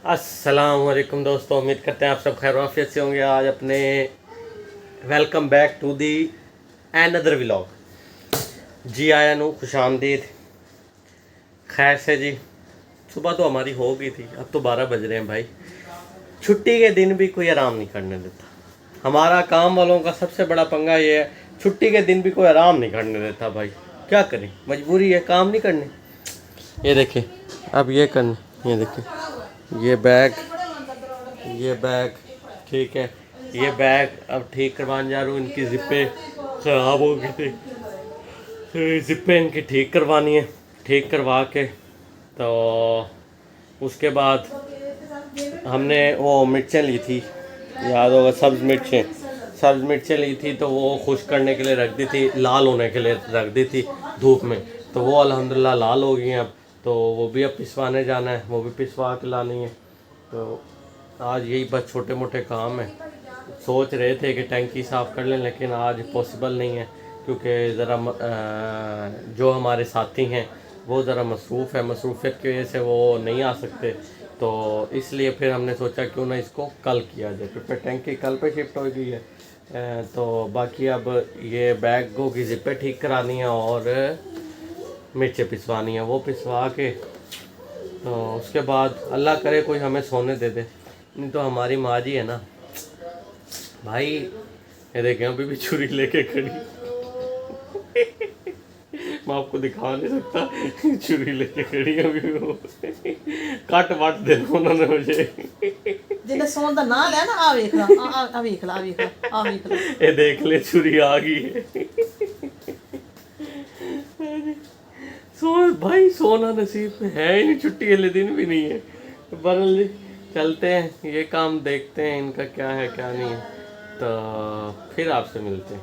अस्सलाम वालेकुम दोस्तों, उम्मीद करते हैं आप सब खैर वाफियत से होंगे। आज अपने welcome back to the another vlog. जी आया नू खुश आमदीद। खैर से जी, सुबह तो हमारी हो गई थी, अब तो 12 बज रहे हैं भाई। छुट्टी के दिन भी कोई आराम नहीं करने देता। हमारा काम वालों का सबसे बड़ा पंगा ये है, छुट्टी के दिन भी कोई आराम नहीं करने देता भाई। क्या करें, मजबूरी है, काम नहीं करने। ये देखें, अब ये करने, ये देखें, ये बैग ठीक है। ये बैग अब ठीक करवाने जा रहा हूँ। इनकी ज़िप्पे ख़राब हो गई थी, तो ज़िप्पे इनकी ठीक करवानी है। ठीक करवा के तो उसके बाद हमने वो मिर्चें ली थी, याद होगा, सब्ज़ मिर्चें ली थी। तो वो खुश करने के लिए रख दी थी, लाल होने के लिए रख दी थी धूप में। तो वो अल्हम्दुलिल्लाह लाल हो गई हैं अब। तो वो भी अब पिसवाने जाना है, वो भी पिसवा के लानी है। तो आज यही बस छोटे मोटे काम हैं। सोच रहे थे कि टैंकी साफ़ कर लें, लेकिन आज पॉसिबल नहीं है क्योंकि ज़रा जो हमारे साथी हैं वो ज़रा मसरूफ़ है, मसरूफ़ियत की वजह से वो नहीं आ सकते। तो इसलिए फिर हमने सोचा क्यों ना इसको कल किया जाए, क्योंकि टैंकी कल पे शिफ्ट हो गई है। तो बाकी अब ये बैगों की ज़िप्पें ठीक करानी है और मिर्चें पिसवानी है। वो पिसवा के तो उसके बाद अल्लाह करे कोई हमें सोने दे दे, नहीं तो हमारी माँ जी है ना भाई। ये देखें, अभी भी छुरी लेके खड़ी। मैं आपको दिखा नहीं सकता, छुरी लेके खड़ी अभी वो। कट वट देना उन्होंने मुझे। जिन्हें सोन दा ना ले ना, आ वेख ला, आ वेख ला, आ वेख ला, आ वेख ला। ये देख ले, छुरी आ गई है। भाई सोना नसीब में है ही नहीं, छुट्टी वाले दिन भी नहीं है। तो बरल जी चलते हैं, ये काम देखते हैं इनका क्या है क्या नहीं है, तो फिर आपसे मिलते हैं।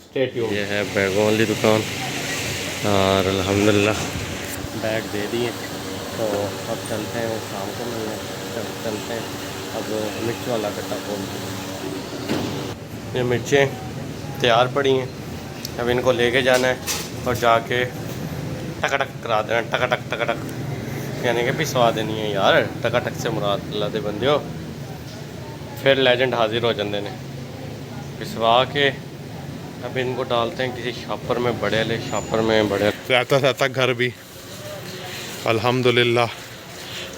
Stay tuned. ये है बैगों वाली दुकान और अल्हम्दुलिल्लाह बैग दे दिए। तो अब चलते हैं, वो शाम को मिलने चलते हैं। अब मिर्च वाला कट्टा खोलते हैं। ये मिर्चें तैयार पड़ी हैं, अब इनको लेके जाना है और जाके टकाटक करा देना। टकाटक यानी कि पिसवा देनी है यार। टकाटक से मुराद अल्लाह दे बंदे हो, फिर लेजेंड हाजिर हो जाते हैं। पिसवा के अब इनको डालते हैं किसी शॉपर में, बड़े ले शॉपर में बड़े रहता घर भी अल्हम्दुलिल्लाह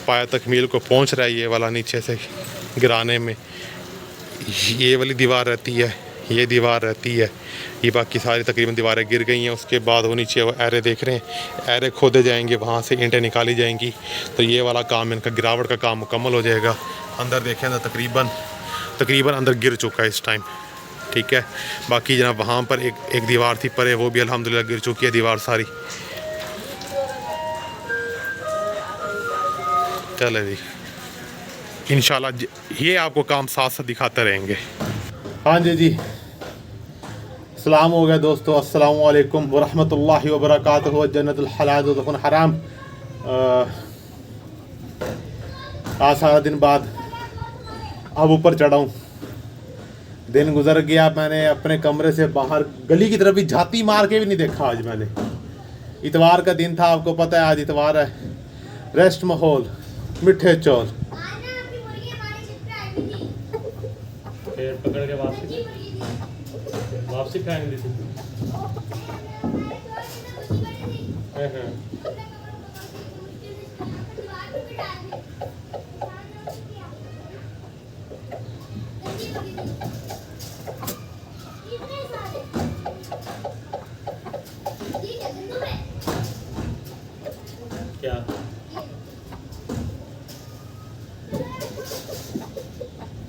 पाया तकमील को पहुंच रहा है। ये वाला नीचे से गिराने में ये वाली दीवार रहती है, ये दीवार रहती है, ये बाकी सारी तकरीबन दीवारें गिर गई हैं। उसके बाद वो नीचे वो एरे देख रहे हैं, एरे खोदे जाएंगे, वहाँ से ईंटें निकाली जाएंगी। तो ये वाला काम, इनका गिरावट का काम मुकम्मल हो जाएगा। अंदर देखें तो तकरीबन अंदर गिर चुका है इस टाइम, ठीक है। बाकी जनाब वहाँ पर एक दीवार थी परे, वो भी अल्हम्दुलिल्लाह गिर चुकी है दीवार सारी। चले जी, इंशाल्लाह ये आपको काम साथ साथ दिखाते रहेंगे। हाँ जी, सलाम हो गया दोस्तों। अस्सलाम वालेकुम वरहमतुल्लाहि वबरकातुहू। जन्नतुल हलाल दुखुन हराम। आज सारा दिन बाद अब ऊपर चढ़ा हूँ। दिन गुजर गया, मैंने अपने कमरे से बाहर गली की तरफ भी झाती मार के भी नहीं देखा आज मैंने। इतवार का दिन था, आपको पता है आज इतवार है। रेस्ट माहौल, मिठे चौल। फिर पकड़ के वापसी फेंक दी थी। क्या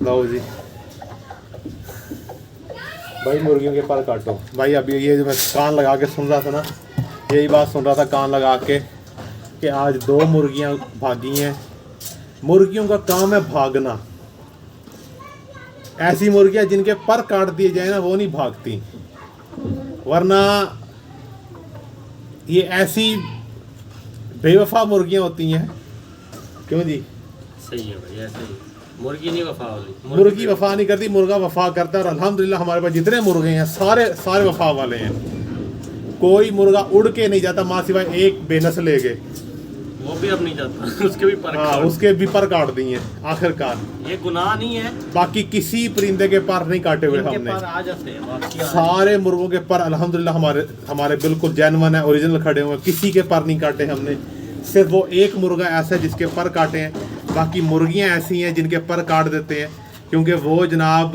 लो जी भाई, मुर्गियों के पर काटो भाई। अभी ये जो मैं कान लगा के सुन रहा था ना, यही बात सुन रहा था कान लगा के कि आज 2 मुर्गियां भागी हैं। मुर्गियों का काम है भागना। ऐसी मुर्गियां जिनके पर काट दिए जाए ना, वो नहीं भागती, वरना ये ऐसी बेवफा मुर्गियां होती हैं। क्यों जी? सही है भाई, ऐसे ही मुर्गी नहीं वफा वाली। मुर्गी वफा नहीं करती, मुर्गा वफा करता है। और अल्हम्दुलिल्लाह हमारे पास जितने मुर्गे हैं सारे वफा वाले हैं। कोई मुर्गा उड़ के नहीं जाता माँ सिवाय एक बेनस्ल ले गए। वो भी अब नहीं जाता उसके भी पर हाँ, उसके भी पर काट दिए आखिरकार। ये गुनाह नहीं है, बाकी किसी परिंदे के पर नहीं काटे हुए इनके हमने। पर आ जाते हैं बाकी सारे मुर्गों के पर अल्हम्दुलिल्लाह हमारे बिल्कुल जेन्युइन है, ओरिजिनल खड़े हुए हैं। किसी के पर नहीं काटे हमने। सिर्फ वो एक मुर्गा ऐसा है जिसके पर काटे हैं, बाकी मुर्गियां ऐसी हैं जिनके पर काट देते हैं, क्योंकि वो जनाब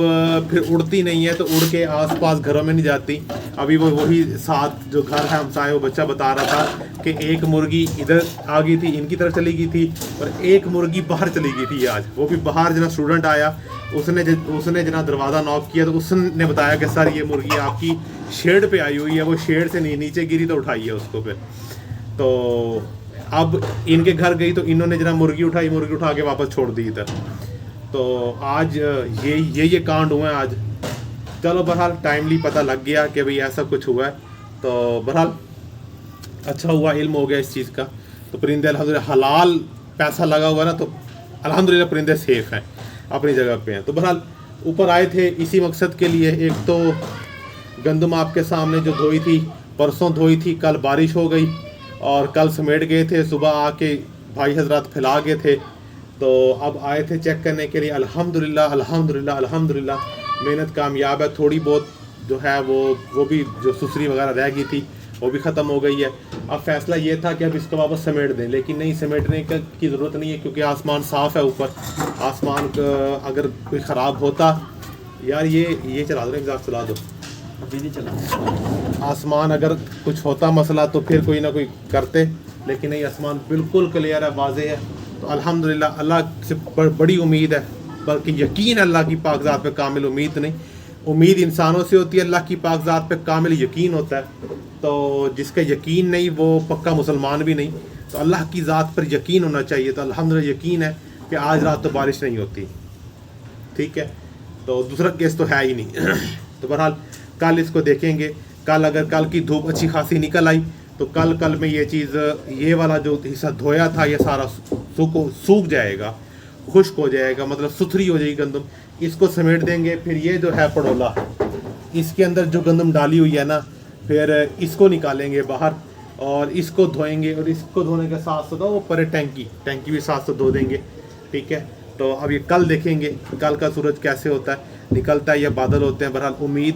फिर उड़ती नहीं है, तो उड़ के आसपास घरों में नहीं जाती। अभी वही साथ जो घर है हमसाए, वो बच्चा बता रहा था कि एक मुर्गी इधर आ गई थी, इनकी तरफ चली गई थी, और एक मुर्गी बाहर चली गई थी आज। वो भी बाहर जना स्टूडेंट आया, उसने जना दरवाज़ा नॉक किया, तो उसने बताया कि सर ये मुर्गी आपकी शेड पे आई हुई है, वो शेड से नीचे गिरी तो उठाई है उसको। फिर तो अब इनके घर गई तो इन्होंने जना मुर्गी उठा के वापस छोड़ दी इधर। तो आज ये कांड हुए हैं आज। चलो बहरहाल टाइमली पता लग गया कि भाई ऐसा कुछ हुआ है, तो बहरहाल अच्छा हुआ, इल्म हो गया इस चीज़ का। तो परिंदे अल्हम्दुलिल्लाह हलाल पैसा लगा हुआ है ना, तो अल्हम्दुलिल्लाह परिंदे सेफ हैं, अपनी जगह पे हैं। तो बहरहाल ऊपर आए थे इसी मकसद के लिए। एक तो गंदम आपके सामने जो धोई थी, परसों धोई थी, कल बारिश हो गई और कल समेट गए थे, सुबह आके भाई हजरात फैला गए थे। तो अब आए थे चेक करने के लिए। अल्हम्दुलिल्लाह अल्हम्दुलिल्लाह अल्हम्दुलिल्लाह मेहनत कामयाब है। थोड़ी बहुत जो है वो भी जो सुसरी वगैरह रह गई थी वो भी ख़त्म हो गई है। अब फैसला ये था कि अब इसको वापस समेट दें, लेकिन नहीं, समेटने की ज़रूरत नहीं है, क्योंकि आसमान साफ़ है ऊपर। आसमान अगर कोई ख़राब होता, यार ये चला दो, एग्जॉस्ट चला दो, अभी नहीं चला। आसमान अगर कुछ होता मसला तो फिर कोई ना कोई करते, लेकिन नहीं, आसमान बिल्कुल क्लियर है, वाज़ेह है। तो अल्हम्दुलिल्लाह अल्लाह से बड़ी उम्मीद है, बल्कि यकीन अल्लाह की पाक ज़ात पे, कामिल उम्मीद नहीं। उम्मीद इंसानों से होती है, अल्लाह की पाक ज़ात पे कामिल यकीन होता है। तो जिसका यकीन नहीं वो पक्का मुसलमान भी नहीं। तो अल्लाह की ज़ात पर यकीन होना चाहिए। तो अल्हम्दुलिल्लाह यकीन है कि आज रात तो बारिश नहीं होती, ठीक है। तो दूसरा केस तो है ही नहीं। तो बहरहाल कल इसको देखेंगे। कल अगर कल की धूप अच्छी खासी निकल आई तो कल में ये चीज़, ये वाला जो हिस्सा धोया था, ये सारा सूख जाएगा, खुश्क हो जाएगा, मतलब सुथरी हो जाएगी गंदम। इसको समेट देंगे। फिर ये जो है पड़ोला, इसके अंदर जो गंदम डाली हुई है ना, फिर इसको निकालेंगे बाहर और इसको धोएंगे। और इसको धोने के साथ साथ वो परे टैंकी भी साथ साथ धो देंगे, ठीक है। तो अब ये कल देखेंगे कल का सूरज कैसे होता है, निकलता है या बादल होते हैं। बहरहाल उम्मीद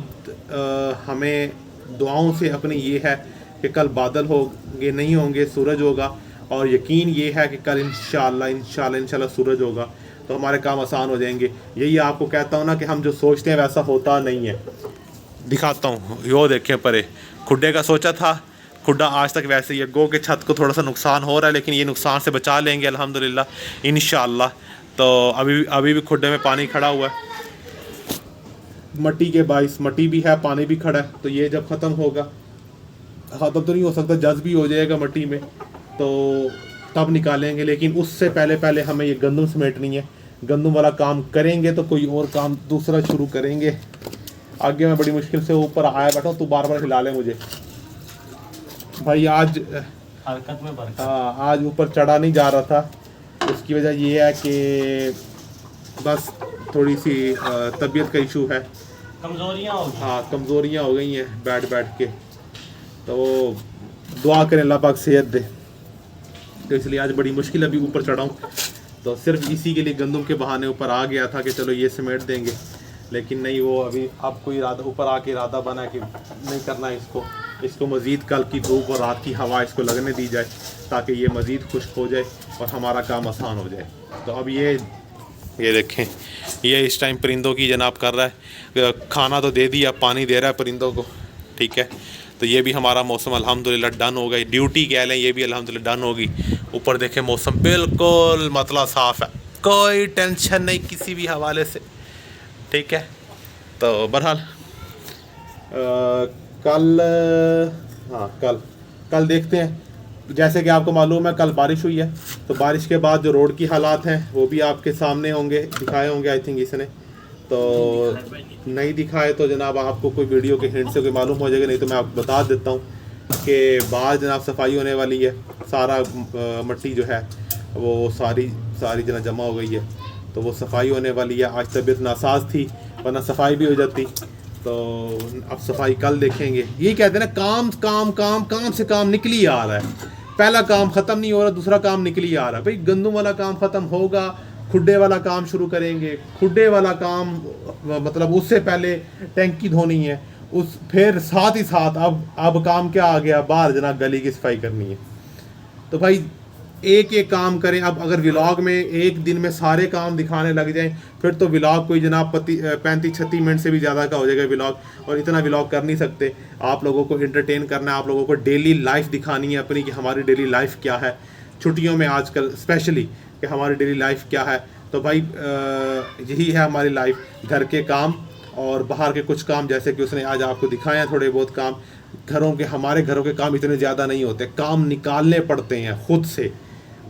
हमें दुआओं से अपनी ये है कि कल बादल होंगे, नहीं होंगे, सूरज होगा। और यकीन ये है कि कल इंशाल्लाह सूरज होगा, तो हमारे काम आसान हो जाएंगे। यही आपको कहता हूँ ना कि हम जो सोचते हैं वैसा होता नहीं है। दिखाता हूँ, यो देखें परे खुड्डे का सोचा था, खुड्डा आज तक वैसे ही है। गो के छत को थोड़ा सा नुकसान हो रहा है, लेकिन ये नुकसान से बचा लेंगे अल्हम्दुलिल्लाह इंशाल्लाह। तो अभी भी खुड्डे में पानी खड़ा हुआ है, मट्टी के बाइस, मट्टी भी है, पानी भी खड़ा है। तो ये जब ख़त्म होगा, ख़त्म तो नहीं हो सकता, जज़्ब भी हो जाएगा मट्टी में, तो तब निकालेंगे। लेकिन उससे पहले हमें ये गंदम समेटनी है। गंदम वाला काम करेंगे तो कोई और काम दूसरा शुरू करेंगे। आगे मैं बड़ी मुश्किल से ऊपर आया बैठा हूँ, तू बार बार हिला ले मुझे भाई। आज हरकत में बरकत। आज ऊपर चढ़ा नहीं जा रहा था। उसकी वजह ये है कि बस थोड़ी सी तबीयत का इशू है, कमज़ोरियाँ हो गई। हाँ, कमज़ोरियाँ हो गई हैं बैठ के। तो दुआ करें अल्लाह पाक सेहत दे। तो इसलिए आज बड़ी मुश्किल अभी ऊपर चढ़ा हूँ। तो सिर्फ इसी के लिए गंदम के बहाने ऊपर आ गया था कि चलो ये समेट देंगे, लेकिन नहीं, वो अभी अब कोई इरादा, ऊपर आके इरादा बना कि नहीं करना इसको मज़ीद कल की धूप और रात की हवा इसको लगने दी जाए, ताकि ये मज़ीद खुश्क हो जाए और हमारा काम आसान हो जाए। तो अब ये देखें, ये इस टाइम परिंदों की जनाब कर रहा है। खाना तो दे दिया, पानी दे रहा है परिंदों को, ठीक है। तो ये भी हमारा मौसम अल्हम्दुलिल्लाह डन हो गई। ड्यूटी कह लें, ये भी अल्हम्दुलिल्लाह डन होगी। ऊपर देखें मौसम बिल्कुल मतलब साफ़ है, कोई टेंशन नहीं किसी भी हवाले से, ठीक है। तो बहरहाल कल देखते हैं। जैसे कि आपको मालूम है कल बारिश हुई है, तो बारिश के बाद जो रोड की हालात हैं वो भी आपके सामने होंगे, दिखाए होंगे आई थिंक इसने। तो नहीं दिखाए तो जनाब आपको कोई वीडियो के हिंट से कोई मालूम हो जाएगा, नहीं तो मैं आपको बता देता हूँ कि बाहर जनाब सफाई होने वाली है। सारा मट्टी जो है वो सारी जना जमा हो गई है, तो वो सफाई होने वाली है। आज तबीयत नासाज थी, वरना सफाई भी हो जाती। तो अब सफाई कल देखेंगे। ये कहते हैं ना, काम से काम निकली आ रहा है। पहला काम ख़त्म नहीं हो रहा, दूसरा काम निकल ही आ रहा। भाई गंदम वाला काम ख़त्म होगा, खुड्डे वाला काम शुरू करेंगे। खुड्डे वाला काम मतलब उससे पहले टैंकी धोनी है, उस फिर साथ ही साथ अब काम क्या आ गया, बाहर जना गली की सफाई करनी है। तो भाई एक एक काम करें। अब अगर व्लॉग में एक दिन में सारे काम दिखाने लग जाएं फिर तो व्लॉग कोई जनाब 35-36 मिनट से भी ज़्यादा का हो जाएगा व्लॉग, और इतना व्लॉग कर नहीं सकते। आप लोगों को एंटरटेन करना है, आप लोगों को डेली लाइफ दिखानी है अपनी, कि हमारी डेली लाइफ क्या है छुट्टियों में आजकल स्पेशली, कि हमारी डेली लाइफ क्या है। तो भाई यही है हमारी लाइफ, घर के काम और बाहर के कुछ काम, जैसे कि उसने आज आपको दिखाए हैं थोड़े बहुत काम। हमारे घरों के काम इतने ज़्यादा नहीं होते, काम निकालने पड़ते हैं खुद से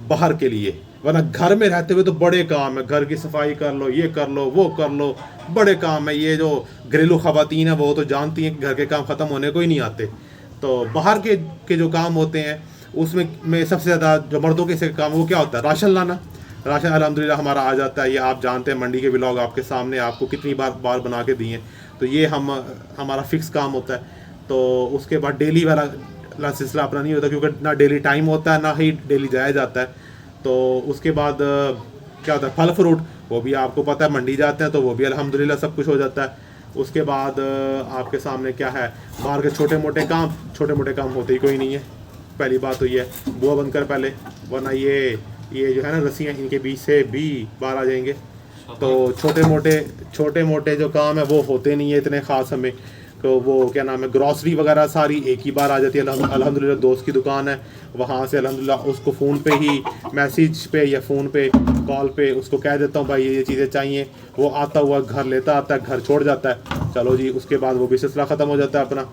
बाहर के लिए, वरना घर में रहते हुए तो बड़े काम है, घर की सफाई कर लो, ये कर लो, वो कर लो, बड़े काम है। ये जो घरेलू खवातीन है वो तो जानती हैं कि घर के काम ख़त्म होने को ही नहीं आते। तो बाहर के जो काम होते हैं उसमें सबसे ज़्यादा जो मर्दों के से काम वो क्या होता है, राशन लाना। राशन अल्हम्दुलिल्लाह हमारा आ जाता है, ये आप जानते हैं, मंडी के व्लॉग आपके सामने आपको कितनी बार बना के दिए हैं। तो ये हमारा फिक्स काम होता है। तो उसके बाद डेली वाला सिलसिला अपना नहीं होता, क्योंकि ना डेली टाइम होता है ना ही डेली जाया जाता है। तो उसके बाद क्या होता है, फल फ्रूट, वो भी आपको पता है मंडी जाते हैं तो वो भी अल्हम्दुलिल्लाह सब कुछ हो जाता है। उसके बाद आपके सामने क्या है, बाहर के छोटे मोटे काम होते ही कोई नहीं है। पहली बात तो ये है, बुआ बनकर पहले, वरना ये जो है ना रस्सियाँ, इनके बीच से भी बाहर आ जाएंगे। तो छोटे मोटे जो काम है वो होते नहीं है इतने ख़ास हमें। तो वो क्या नाम है, ग्रॉसरी वगैरह सारी एक ही बार आ जाती है। अल्हम्दुलिल्लाह दोस्त की दुकान है, वहाँ से अल्हम्दुलिल्लाह उसको फ़ोन पे ही, मैसेज पे या फ़ोन पे कॉल पे उसको कह देता हूँ भाई ये चीज़ें चाहिए, वो आता हुआ घर लेता आता है, घर छोड़ जाता है, चलो जी। उसके बाद वो भी सिलसिला ख़त्म हो जाता है अपना।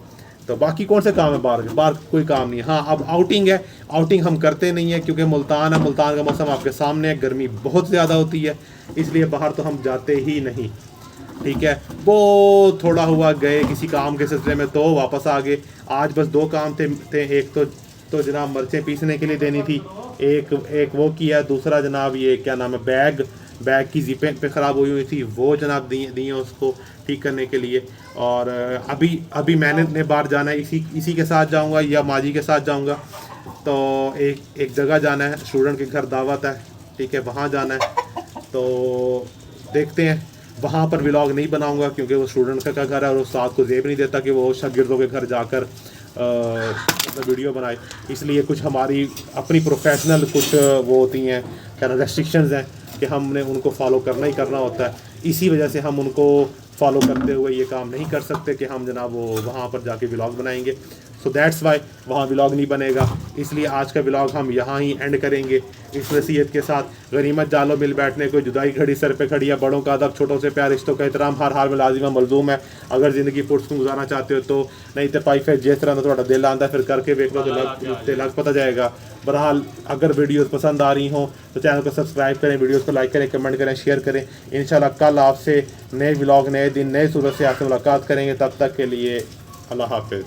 तो बाकी कौन से काम है बाहर कोई काम नहीं है। हाँ, अब आउटिंग है, आउटिंग हम करते नहीं है क्योंकि मुल्तान है, मुल्तान का मौसम आपके सामने है, गर्मी बहुत ज़्यादा होती है, इसलिए बाहर तो हम जाते ही नहीं। ठीक है, वो थोड़ा हुआ गए किसी काम के सिलसिले में तो वापस आ गए। आज बस 2 काम थे। एक तो जनाब मिर्चें पीसने के लिए देनी थी, एक वो किया, दूसरा जनाब ये क्या नाम है, बैग की जिपें पे ख़राब हुई थी, वो जनाब दिए उसको ठीक करने के लिए। और अभी मैंने बाहर जाना है, इसी के साथ जाऊंगा या माजी के साथ जाऊंगा। तो एक जगह जाना है, स्टूडेंट के घर दावत है, ठीक है, वहाँ जाना है। तो देखते हैं, वहाँ पर व्लॉग नहीं बनाऊंगा क्योंकि वो स्टूडेंट का घर है और उस साथ को जेब नहीं देता कि वो शागिर्दों के घर जाकर वीडियो बनाए। इसलिए कुछ हमारी अपनी प्रोफेशनल कुछ वो होती हैं क्या नाम रेस्ट्रिक्शंस हैं कि हमने उनको फॉलो करना ही करना होता है। इसी वजह से हम उनको फॉलो करते हुए ये काम नहीं कर सकते कि हम जनाब वो वहाँ पर जाके व्लॉग बनाएंगे। सो दैट्स वाई वहाँ व्लॉग नहीं बनेगा। इसलिए आज का व्लॉग हम यहाँ ही एंड करेंगे इस नसीहत के साथ, गनीमत जालो मिल बैठने को, जुदाई घड़ी सर पे खड़ी है, बड़ों का अदब, छोटों से प्यार, रिश्तों का एहतराम हर हाल में लाजिमा मलजूम है। अगर ज़िंदगी पुरसकून गुजारना चाहते हो तो, नहीं तो पाई फिर जिस तरह थोड़ा दिल आंदा फिर करके देख लो तो लग पता जाएगा। बहरहाल अगर वीडियोस पसंद आ रही हों तो चैनल को सब्सक्राइब करें, वीडियोस को लाइक करें, कमेंट करें, शेयर करें। इंशाल्लाह कल आपसे नए व्लॉग, नए दिन, नए सूरत से आपसे मुलाकात करेंगे। तब तक के लिए अल्लाह हाफ़िज़।